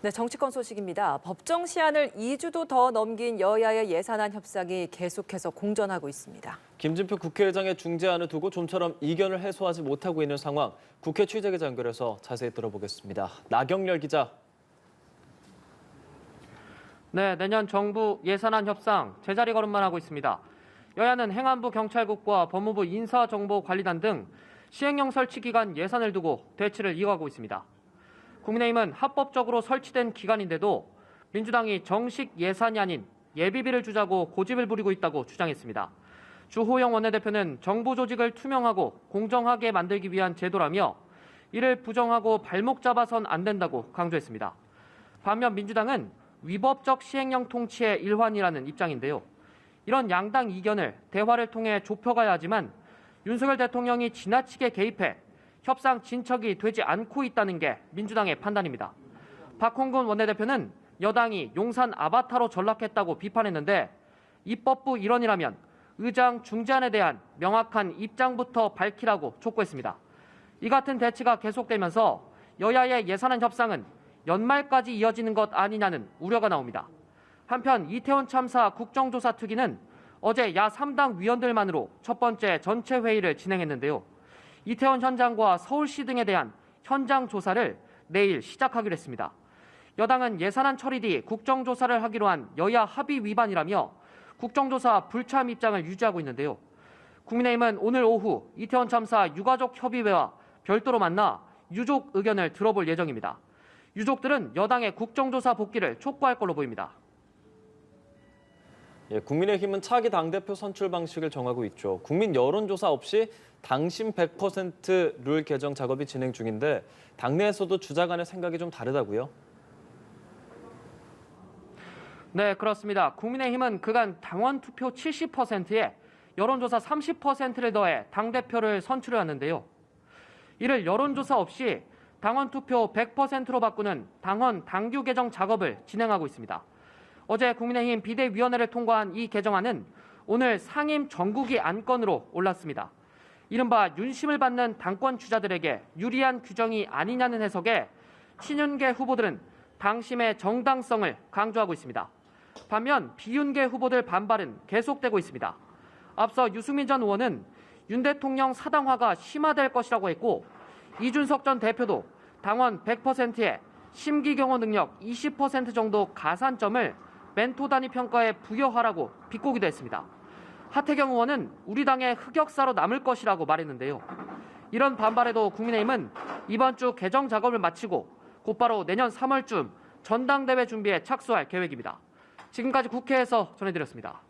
네, 정치권 소식입니다. 법정 시한을 2주도 더 넘긴 여야의 예산안 협상이 계속해서 공전하고 있습니다. 김진표 국회의장의 중재안을 두고 좀처럼 이견을 해소하지 못하고 있는 상황, 국회 취재기자 연결해서 자세히 들어보겠습니다. 나경렬 기자. 네, 내년 정부 예산안 협상 제자리 걸음만 하고 있습니다. 여야는 행안부 경찰국과 법무부 인사정보관리단 등 시행령 설치 기간 예산을 두고 대치를 이어가고 있습니다. 국민의힘은 합법적으로 설치된 기간인데도 민주당이 정식 예산이 아닌 예비비를 주자고 고집을 부리고 있다고 주장했습니다. 주호영 원내대표는 정부 조직을 투명하고 공정하게 만들기 위한 제도라며 이를 부정하고 발목 잡아선 안 된다고 강조했습니다. 반면 민주당은 위법적 시행령 통치의 일환이라는 입장인데요. 이런 양당 이견을 대화를 통해 좁혀가야 하지만 윤석열 대통령이 지나치게 개입해 협상 진척이 되지 않고 있다는 게 민주당의 판단입니다. 박홍근 원내대표는 여당이 용산 아바타로 전락했다고 비판했는데 입법부 일원이라면 의장 중재안에 대한 명확한 입장부터 밝히라고 촉구했습니다. 이 같은 대치가 계속되면서 여야의 예산안 협상은 연말까지 이어지는 것 아니냐는 우려가 나옵니다. 한편 이태원 참사 국정조사 특위는 어제 야 3당 위원들만으로 첫 번째 전체 회의를 진행했는데요. 이태원 현장과 서울시 등에 대한 현장 조사를 내일 시작하기로 했습니다. 여당은 예산안 처리 뒤 국정조사를 하기로 한 여야 합의 위반이라며 국정조사 불참 입장을 유지하고 있는데요. 국민의힘은 오늘 오후 이태원 참사 유가족 협의회와 별도로 만나 유족 의견을 들어볼 예정입니다. 유족들은 여당의 국정조사 복귀를 촉구할 걸로 보입니다. 국민의힘은 차기 당대표 선출 방식을 정하고 있죠. 국민 여론조사 없이 당심 100% 룰 개정 작업이 진행 중인데 당내에서도 주자 간의 생각이 좀 다르다고요? 네, 그렇습니다. 국민의힘은 그간 당원 투표 70%에 여론조사 30%를 더해 당대표를 선출해왔는데요. 이를 여론조사 없이 당원 투표 100%로 바꾸는 당원 당규 개정 작업을 진행하고 있습니다. 어제 국민의힘 비대위원회를 통과한 이 개정안은 오늘 상임 정국위 안건으로 올랐습니다. 이른바 윤심을 받는 당권 주자들에게 유리한 규정이 아니냐는 해석에 친윤계 후보들은 당심의 정당성을 강조하고 있습니다. 반면 비윤계 후보들 반발은 계속되고 있습니다. 앞서 유승민 전 의원은 윤 대통령 사당화가 심화될 것이라고 했고 이준석 전 대표도 당원 100%에 심기 경호 능력 20% 정도 가산점을 멘토 단위 평가에 부여하라고 비꼬기도 했습니다. 하태경 의원은 우리 당의 흑역사로 남을 것이라고 말했는데요. 이런 반발에도 국민의힘은 이번 주 개정 작업을 마치고 곧바로 내년 3월쯤 전당대회 준비에 착수할 계획입니다. 지금까지 국회에서 전해드렸습니다.